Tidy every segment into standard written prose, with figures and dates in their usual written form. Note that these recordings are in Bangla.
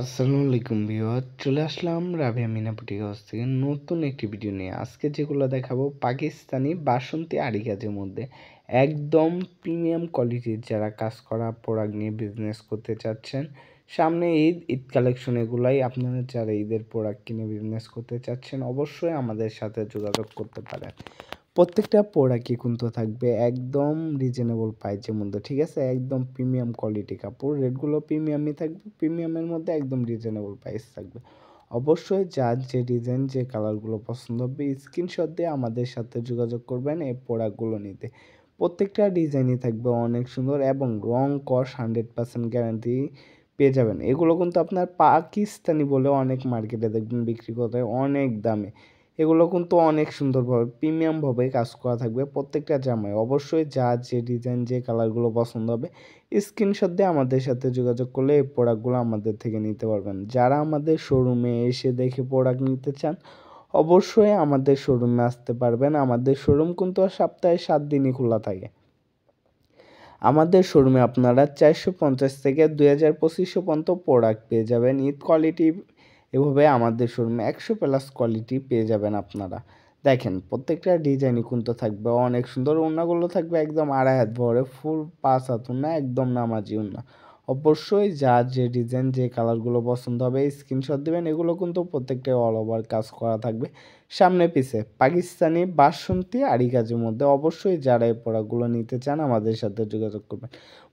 আসসালামু আলাইকুম ভিউয়ার, চলে আসলাম রাবিয়া মিনাপুটিক হাউস থেকে নতুন একটি ভিডিও নিয়ে। আজকে যেগুলো দেখাবো পাকিস্তানি বাসন্তী আরি কাজের মধ্যে একদম প্রিমিয়াম কোয়ালিটির যারা কাজ করা প্রোডাক্ট নিয়ে বিজনেস করতে চাচ্ছেন। সামনে ঈদ কালেকশন, এগুলাই আপনারা যারা ঈদের প্রোডাক্ট কিনে বিজনেস করতে চাচ্ছেন অবশ্যই আমাদের সাথে যোগাযোগ করতে পারেন। প্রত্যেকটা প্রোডাক্টই কিন্তু থাকবে একদম রিজনেবল প্রাইসের মধ্যে, ঠিক আছে? একদম প্রিমিয়াম কোয়ালিটি কাপড়, রেটগুলো প্রিমিয়ামই থাকবে, প্রিমিয়ামের মধ্যে একদম রিজনেবল প্রাইস থাকবে। অবশ্যই যার যে ডিজাইন যে কালারগুলো পছন্দ হবে স্ক্রিনশট দিয়ে আমাদের সাথে যোগাযোগ করবেন এই প্রোডাক্টগুলো নিতে। প্রত্যেকটা ডিজাইনই থাকবে অনেক সুন্দর এবং রং কস 100% গ্যারান্টি পেয়ে যাবেন। এগুলো কিন্তু আপনার পাকিস্তানি বলে অনেক মার্কেটে দেখবেন বিক্রি করতে অনেক দামে। এগুলো কিন্তু অনেক সুন্দরভাবে প্রিমিয়ামভাবে কাজ করা থাকবে প্রত্যেকটা জামায়। অবশ্যই যার যে ডিজাইন যে কালারগুলো পছন্দ হবে স্ক্রিনশট দিয়ে আমাদের সাথে যোগাযোগ করলে এই প্রোডাক্টগুলো আমাদের থেকে নিতে পারবেন। যারা আমাদের শোরুমে এসে দেখে প্রোডাক্ট নিতে চান অবশ্যই আমাদের শোরুমে আসতে পারবেন। আমাদের শোরুম কিন্তু সপ্তাহে 7 দিনই খোলা থাকে। আমাদের শোরুমে আপনারা 450 থেকে 2200 পর্যন্ত প্রোডাক্ট পেয়ে যাবেন ঈদ কোয়ালিটি। এভাবে আমাদের শোরুমে 100+ কোয়ালিটি পেয়ে যাবেন আপনারা। দেখেন প্রত্যেকটা ডিজাইনই কিন্তু থাকবে অনেক সুন্দর, ওড়নাগুলো থাকবে একদম 2.5 হাত ভরে, ফুল 5 হাত ওড়না, একদম নামাজি ওড়না। অবশ্যই যার যে ডিজাইন যে কালারগুলো পছন্দ হবে স্ক্রিনশট দিবেন। এগুলো কিন্তু প্রত্যেকটাই অল ওভার কাজ করা থাকবে সামনে পিছে পাকিস্তানি বাসন্তী আরি কাজের মধ্যে। অবশ্যই যারা এই প্রোডাক্টগুলো নিতে চান আমাদের সাথে যোগাযোগ করবেন।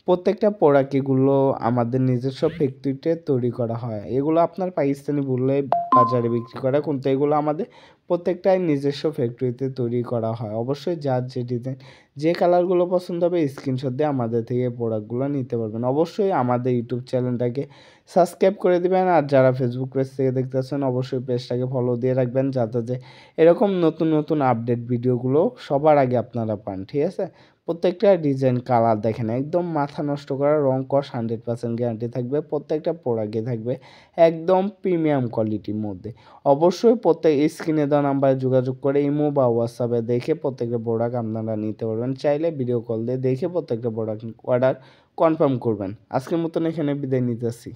প্রত্যেকটা প্রোডাক্ট এগুলো আমাদের নিজস্ব ফ্যাক্টরিতে তৈরি করা হয়। এগুলো আপনার পাকিস্তানি বললে বাজারে বিক্রি করে, কিন্তু এগুলো আমাদের প্রত্যেকটাই নিজস্ব ফ্যাক্টরিতে তৈরি করা হয়। অবশ্যই যার যে ডিজাইন যে কালারগুলো পছন্দ হবে স্ক্রিনশট দিয়ে আমাদের থেকে প্রোডাক্টগুলো নিতে পারবেন। অবশ্যই আমাদের ইউটিউব চ্যানেলটাকে সাবস্ক্রাইব করে দিবেন, আর যারা ফেসবুক পেজ থেকে দেখতেছেন অবশ্যই পেজটাকে ফলো দিয়ে রাখবেন যাতে যে এরকম নতুন নতুন আপডেট ভিডিওগুলো সবার আগে আপনারা পান, ঠিক আছে? প্রত্যেকটা ডিজাইন কালার দেখেন একদম মাথা নষ্ট করা, রং কস 100% গ্যারান্টি থাকবে। প্রত্যেকটা প্রোডাক্টে থাকবে একদম প্রিমিয়াম কোয়ালিটির মধ্যে। অবশ্যই প্রত্যেক স্ক্রিনে দেওয়া নাম্বারে যোগাযোগ করে ইমো বা হোয়াটসঅ্যাপে দেখে প্রত্যেকটা প্রোডাক্ট আপনারা নিতে পারবেন। চাইলে ভিডিও কল দিয়ে দেখে প্রত্যেকটা প্রোডাক্ট অর্ডার কনফার্ম করবেন। আজকের মতন এখানে বিদায় নিতেছি।